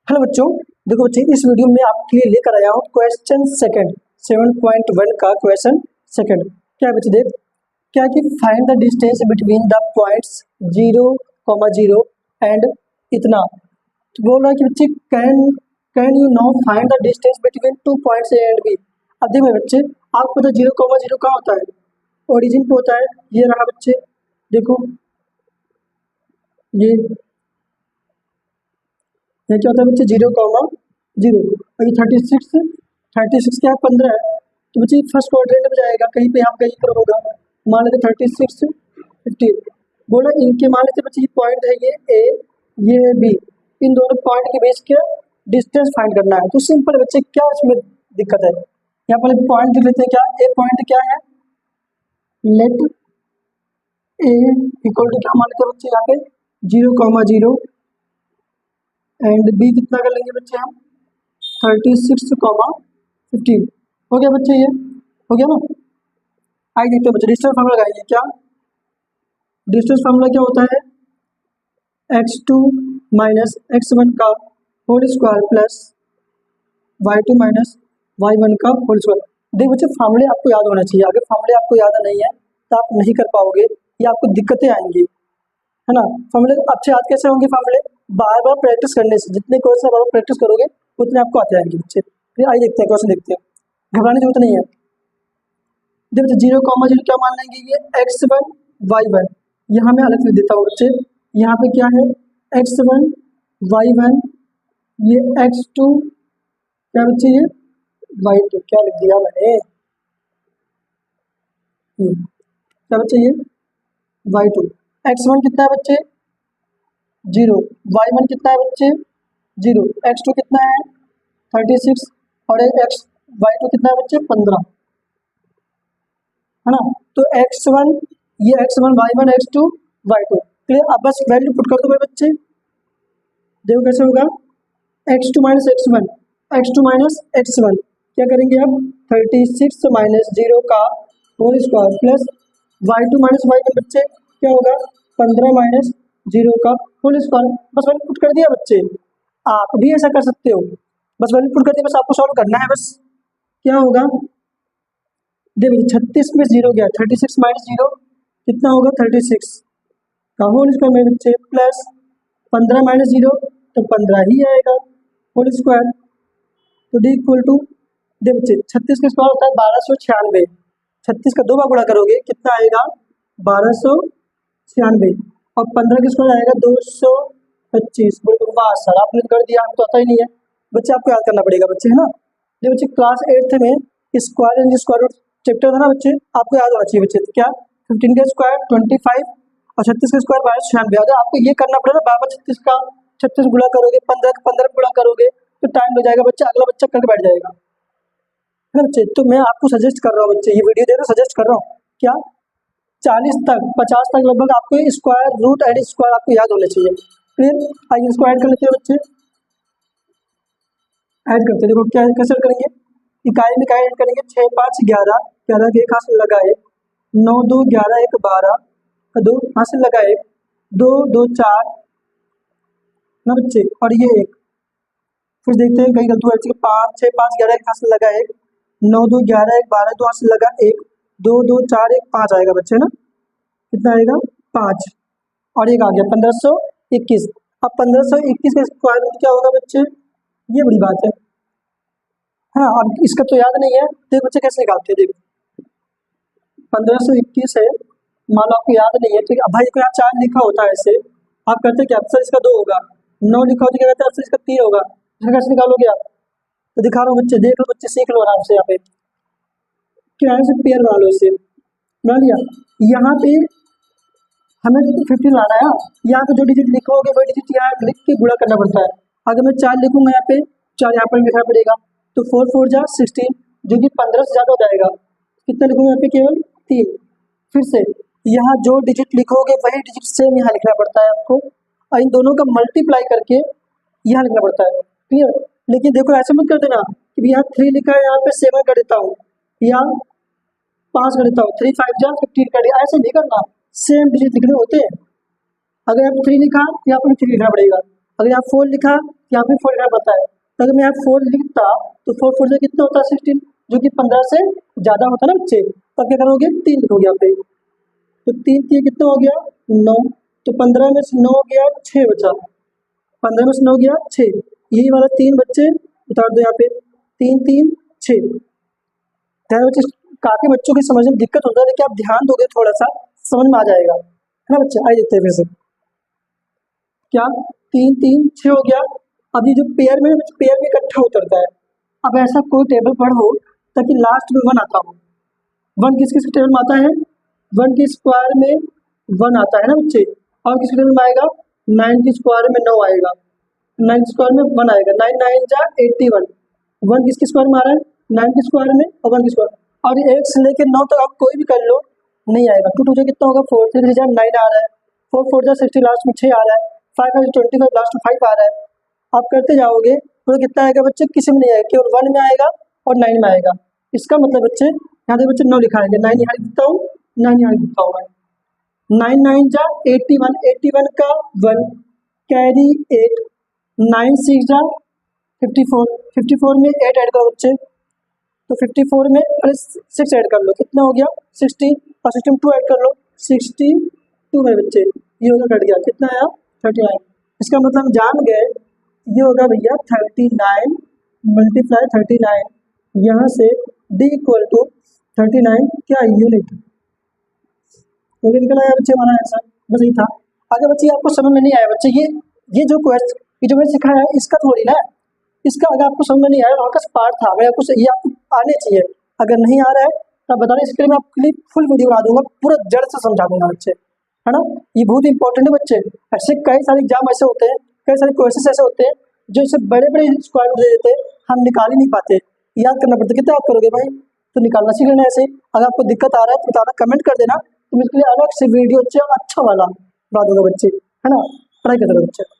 Hello बच्चों, देखो बच्चे इस वीडियो में आपके लिए लेकर आया हूँ क्वेश्चन सेकंड 7.1 का क्वेश्चन सेकंड। क्या है बच्चे, देख क्या कि find the distance between the points 0,0 and इतना। तो बोल रहा है कि बच्चे can you now find the distance between 2 points A and B. अब देखो बच्चे, आपको पता 0,0 कहाँ होता है, ओरिजिन पे होता है। ये रहा बच्चे, देखो ये क्या होता है बच्चे, 0,0 और ये 36 क्या है, 15 है। तो बच्चे फर्स्ट क्वाड्रेंट में जाएगा, कहीं पे यहाँ कहीं पर होगा। मान लेते 36 15, बोला इनके मान लेते बच्चे ये पॉइंट है, ये ए ये बी, इन दोनों पॉइंट के बीच के डिस्टेंस फाइंड करना है। तो सिंपल बच्चे, क्या इसमें दिक्कत है, यहाँ पर पॉइंट देख लेते हैं। क्या ए पॉइंट क्या है, लेट ए इक्वल टू क्या मान लेते हैं बच्चे, यहाँ पे 0,0 एंड बी कितना कर लेंगे बच्चे हम 36,15। हो गया बच्चे, ये हो गया ना। आइए देखते हैं बच्चे, डिस्टेंस फार्मूला लगाएंगे। क्या डिस्टेंस फार्मूला क्या होता है, x2 माइनस x1 का whole square plus y2 minus y1 का होल स्क्वायर। देख बच्चे, फार्मूले आपको याद होना चाहिए। अगर फार्मूले आपको याद नहीं है तो आप नहीं कर पाओगे, या आपको दिक्कतें आएंगी, है ना। फार्मूले अच्छे याद कैसे होंगे, फार्मूले बार बार प्रैक्टिस करने से। जितने क्वेश्चन बार बार प्रैक्टिस करोगे उतने आपको आते आएंगे बच्चे। फिर आइए देखते हैं क्वेश्चन, देखते हैं, घबराने की जरूरत नहीं है। देखो बच्चे 0,0 क्या मान लेंगे, ये x1 y1, यहाँ मैं अलग लिख देता हूँ बच्चे। यहाँ पे क्या है x1 y1, ये x2 क्या बच्चे, ये y2 क्या लिख दिया मैंने, ये क्या बच्चे, ये y2। x1 कितना है बच्चे 0, y1 कितना है बच्चे 0, x2 कितना है 36 और y2 कितना है बच्चे 15, है ना। तो x1 ये x1 y1 x2 y2 clear. अब बस वैल्यू पुट कर दो मेरे बच्चे, देखो कैसे होगा, x2 माइनस x1 क्या करेंगे अब 36 माइनस 0 का whole square plus y2 minus y1 बच्चे क्या होगा 15 माइनस 0 का होल स्क्वायर। बस वैल्यू पुट कर दिया बच्चे, आप भी ऐसा कर सकते हो। बस वैल्यू पुट कर दिया, बस आपको सॉल्व करना है। बस क्या होगा, देखो 36 में 0 गया, 36 माइनस 0 कितना होगा 36 का होल स्क्वायर में बच्चे प्लस 15 माइनस 0 तो 15 ही आएगा होल स्क्वायर। तो डी इक्वल टू, दे बच्चे 36 का स्क्वायर होता है 1296, 36 का 2 बार गुणा करोगे कितना आएगा 1296 और 15 का स्क्वायर आएगा 225। बोलो वाह सर आपने कर दिया, हमको तो आता ही नहीं है। बच्चे आपको याद करना पड़ेगा बच्चे, है ना। ये बच्चे क्लास 8th में square and square root chapter था ना बच्चे, आपको याद होना चाहिए बच्चे। तो क्या 15 का स्क्वायर 25 और 36 का स्क्वायर 1296। अगर आपको ये करना पड़ेगा, बार 36 गुणा करोगे, 15 गुणा करोगे तो टाइम लग जाएगा बच्चा, अगला बच्चा करके बैठ जाएगा, है ना बच्चे। तो मैं आपको सजेस्ट कर रहा हूँ बच्चे, ये वीडियो देखो सजेस्ट कर रहा हूँ, क्या 40 तक 50 तक लगभग आपको स्क्वायर रूट एंड स्क्वायर आपको याद होने चाहिए। क्लियर। आइए इसको ऐड कर लेते हैं बच्चे, ऐड करते हैं। देखो क्या कैसे ऐड करेंगे, इकाई में इकाई ऐड करेंगे। 6 5 11, 11 के एक हाथ से लगा 1, 9 2 11 1 12 2 हाथ से लगा 1, 2 2 4 ना बच्चे, और ये 1। फिर देखते हैं कहीं गलती हो जाती है, 5 6 5 11 एक हाथ से लगा 1, 9 2 11 1 12 2 हाथ से लगा 1, 2 2 4 1 5 आएगा बच्चे ना, कितना आएगा 5 और एक आ गया 1521। अब 1521 का स्क्वायर रूट क्या होगा बच्चे, ये बड़ी बात है। हाँ अब इसका तो याद नहीं है, देख बच्चे कैसे निकालते हैं। देखो 1521 है, मान लो आपको याद नहीं है, ठीक है। अब भाई को यहाँ 4 लिखा होता है ऐसे, आप कहते हैं कि अक्सर इसका 2 होगा, 9 लिखा होता है क्या कहते हैं अक्सर इसका 3 होगा, इसका कैसे निकालोगे आप। तो दिखा रहा हूँ बच्चे, देख लो बच्चे, सीख लो आराम से। यहाँ पे किराए से पेयर बना लो, इसे बना लिया। यहाँ पे हमें 15 लाना है, यहाँ पे जो डिजिट लिखोगे वही डिजिट यहाँ लिख के गुणा करना पड़ता है। अगर मैं 4 लिखूंगा यहाँ पे, 4 यहाँ पर लिखना पड़ेगा, तो 4 4 जा 16 जो कि 15 से ज़्यादा हो जाएगा। कितना लिखूंगा यहाँ पे, केवल 3। फिर से यहाँ जो डिजिट लिखोगे वही डिजिट सेम यहाँ लिखना पड़ता है आपको, और इन दोनों का मल्टीप्लाई करके यहाँ लिखना पड़ता है। क्लियर। लेकिन देखो ऐसे मत कर देना कि यहाँ 3 लिखा है, यहाँ पे 7 कर देता हूँ, या 5 कर देता हूँ, 3 5 जा 15 कर दिया, ऐसे नहीं करना। सेम डिजिट लिखने होते हैं। अगर आप 3 लिखा तो यहाँ पर 3 लिखना पड़ेगा, अगर यहाँ 4 लिखा, यहाँ भी 4 लिखना पड़ता है। तो अगर मैं यहाँ 4 लिखता तो 4 4 से कितना होता है 16, जो कि 15 से ज़्यादा होता है ना बच्चे। तो क्या करोगे 3 लिखोगे यहाँ पे, तो 3 3 कितना हो गया 9, तो 15 में से 9 गया 6 बचा, 15 में से 9 गया 6, यही वाला 3 बच्चे उतार दो यहाँ पे, 3 3 6। ध्यान बच्चे, काफ़ी बच्चों की समझ में दिक्कत होता है, लेकिन आप ध्यान दोगे थोड़ा सा समझ में आ जाएगा, है ना बच्चे। आइए देखते हैं फिर से, क्या 3 3 6 हो गया। अब ये जो पेयर में इकट्ठा उतरता है, अब ऐसा कोई टेबल पढ़ो ताकि लास्ट में 1 आता हो। 1 किस किस टेबल में आता है, 1 के स्क्वायर में 1 आता है ना बच्चे, और किस टेबल में आएगा 9 के स्क्वायर में 9 आएगा, 9 के स्क्वायर में 1 आएगा, 9 9 जा 81। 1 किसके स्क्वायर में आ रहा है 9 के स्क्वायर में और 1 के स्क्वायर, और 1 से लेकर 9 तक आप कोई भी कर लो नहीं आएगा। 2 2 जा कितना होगा 4, 3 जा 9 आ रहा है, 4 4 जा 60 लास्ट में 6 आ रहा है, 5 5 25 लास्ट में 5 आ रहा है। आप करते जाओगे तो कितना आएगा बच्चे, किसी में नहीं आएगा, केवल 1 में आएगा और 9 में आएगा। इसका मतलब बच्चे यहाँ पे बच्चे 9 लिखाएंगे, 9 यहाँ लिखता हूँ, 9 यहाँ लिखता हूँ मैं, 9 9 जा 81, 81 का 1 कैरी 8, 9 6 जा 54, 54 में 8 ऐड करो बच्चे, तो 54 में 6 ऐड कर लो, कितना हो गया 60, और 60 में 2 ऐड कर लो, 62 में बच्चे ये होगा कट गया, कितना आया 39। इसका मतलब हम जान गए ये होगा भैया 39 मल्टीप्लाई 39, यहाँ से D इक्वल टू 39 क्या यूनिट, तो निकल आया बच्चे हमारा आंसर। बस यही था। अगर बच्चे आपको समझ में नहीं आया बच्चे, ये जो क्वेश्चन ये जो मैंने सिखाया है इसका थोड़ी ना, इसका अगर आपको समझ में नहीं आया और पार्ट था, मैं आपको ये आपको आने चाहिए। अगर नहीं आ रहा है तो बताना, इसके लिए मैं आपके लिए फुल वीडियो बना दूंगा, पूरा जड़ से समझा दूंगा बच्चे, है ना। ये बहुत इंपॉर्टेंट है बच्चे। ऐसे कई सारे एग्जाम ऐसे होते हैं, कई सारे क्वेश्चन ऐसे होते हैं जो इसे बड़े बड़े स्क्वायर दे देते हैं, हम निकाल ही नहीं पाते, याद करना पड़ता है। कितना याद करोगे भाई, तो निकालना सीख लेना ऐसे। अगर आपको दिक्कत आ रहा है तो बताना, कमेंट कर देना, तो मैं इसके लिए अलग से वीडियो अच्छा वाला बना दूंगा बच्चे, है ना। पढ़ाई करते रहो बच्चे।